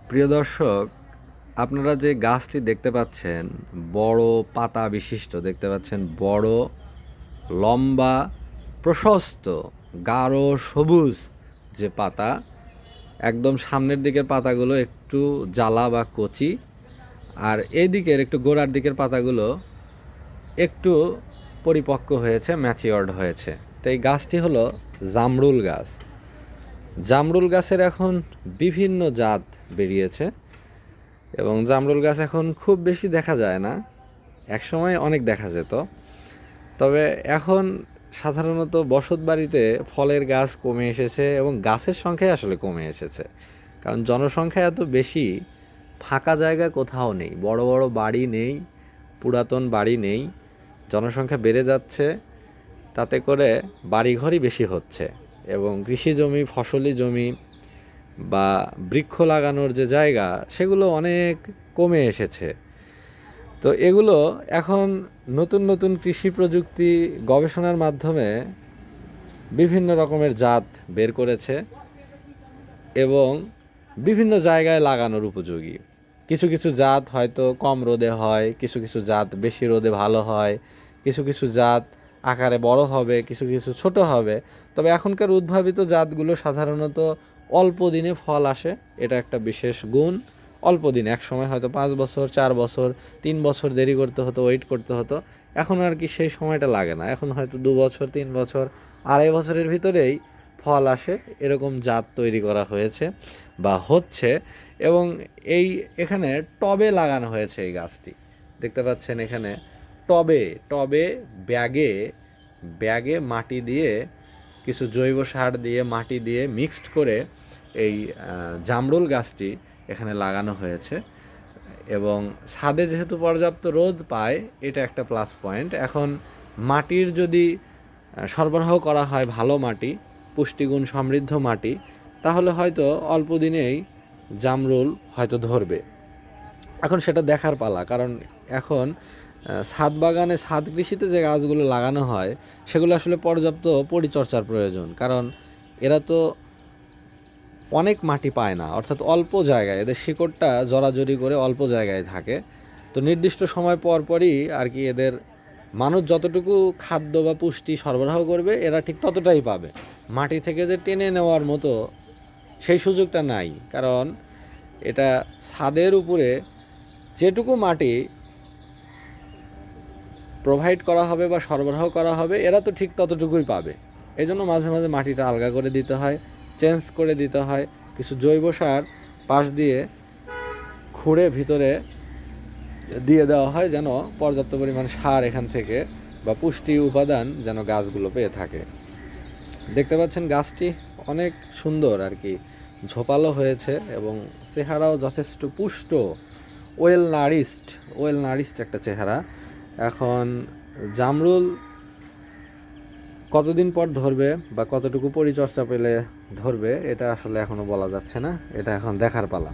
প্রিয় দর্শক, আপনারা যে গাছটি দেখতে পাচ্ছেন, বড় পাতা বিশিষ্ট দেখতে পাচ্ছেন, বড়, লম্বা, প্রশস্ত, গাঢ় সবুজ যে পাতা, একদম সামনের দিকের পাতাগুলো একটু জ্বালা বা কচি, আর এই দিকের একটু গোড়ার দিকের পাতাগুলো একটু পরিপক্ক হয়েছে, ম্যাচিওর্ড হয়েছে। তো এই গাছটি হলো জামরুল গাছ। জামরুল গাছের এখন বিভিন্ন জাত বেরিয়েছে এবং জামরুল গাছ এখন খুব বেশি দেখা যায় না, একসময় অনেক দেখা যেত। তবে এখন সাধারণত বসত বাড়িতে ফলের গাছ কমে এসেছে এবং গাছের সংখ্যাই আসলে কমে এসেছে, কারণ জনসংখ্যা এত বেশি, ফাঁকা জায়গা কোথাও নেই, বড় বড় বাড়ি নেই, পুরাতন বাড়ি নেই, জনসংখ্যা বেড়ে যাচ্ছে, তাতে করে বাড়িঘরই বেশি হচ্ছে এবং কৃষি জমি, ফসলি জমি বা বৃক্ষ লাগানোর যে জায়গা, সেগুলো অনেক কমে এসেছে। তো এগুলো এখন নতুন নতুন কৃষি প্রযুক্তি গবেষণার মাধ্যমে বিভিন্ন রকমের জাত বের করেছে এবং বিভিন্ন জায়গায় লাগানোর উপযোগী। কিছু কিছু জাত হয়তো কম রোদে হয়, কিছু কিছু জাত বেশি রোদে ভালো হয়, কিছু কিছু জাত আকারে বড় হবে, কিছু কিছু ছোট হবে। তবে এখনকার উদ্ভাবিত জাতগুলো সাধারণত অল্প দিনে ফল আসে, এটা একটা বিশেষ গুণ। অল্প দিনে, এক সময় হয়তো 5 বছর, 4 বছর, 3 বছর দেরি করতে হতো, ওয়েট করতে হতো। এখন আর কি সেই সময়টা লাগে না, এখন হয়তো 2 বছর, 3 বছর, 2.5 বছরের ভিতরেই ফল আসে, এরকম জাত তৈরি করা হয়েছে বা হচ্ছে। এবং এখানে টবে লাগানো হয়েছে এই গাছটি, দেখতে পাচ্ছেন এখানে টবে টবে ব্যাগে ব্যাগে মাটি দিয়ে, কিছু জৈব সার দিয়ে, মাটি দিয়ে মিক্সড করে এই জামরুল গাছটি এখানে লাগানো হয়েছে। এবং ছাদে যেহেতু পর্যাপ্ত রোদ পায়, এটা একটা প্লাস পয়েন্ট। এখন মাটির যদি সরবরাহ করা হয় ভালো মাটি, পুষ্টিগুণ সমৃদ্ধ মাটি, তাহলে হয়তো অল্প দিনেই জামরুল হয়তো ধরবে। এখন সেটা দেখার পালা, কারণ এখন ছাদ বাগানে, ছাদ কৃষিতে যে গাছগুলো লাগানো হয়, সেগুলো আসলে পর্যাপ্ত পরিচর্যার প্রয়োজন, কারণ এরা তো অনেক মাটি পায় না, অর্থাৎ অল্প জায়গায়, এদের শিকড়টা জড়াজড়ি করে অল্প জায়গায় থাকে। তো নির্দিষ্ট সময় পর পরই আর কি এদের মানুষ যতটুকু খাদ্য বা পুষ্টি সরবরাহ করবে, এরা ঠিক ততটাই পাবে। মাটি থেকে যে টেনে নেওয়ার মতো সেই সুযোগটা নাই, কারণ এটা ছাদের উপরে যেটুকু মাটি প্রোভাইড করা হবে বা সরবরাহ করা হবে, এরা তো ঠিক ততটুকুই পাবে। এই জন্য মাঝে মাঝে মাটিটা আলগা করে দিতে হয়, চেঞ্জ করে দিতে হয়, কিছু জৈব সার পাশ দিয়ে খুঁড়ে ভিতরে দিয়ে দেওয়া হয়, যেন পর্যাপ্ত পরিমাণ সার এখান থেকে বা পুষ্টি উপাদান যেন গাছগুলো পেয়ে থাকে। দেখতে পাচ্ছেন গাছটি অনেক সুন্দর আর কি, ঝোপালো হয়েছে এবং চেহারাও যথেষ্ট পুষ্ট, ওয়েল নারিশড একটা চেহারা। এখন জামরুল কতদিন পর ধরবে বা কতটুকু পরিচর্যা পেলে ধরবে, এটা আসলে এখনও বলা যাচ্ছে না, এটা এখন দেখার পালা।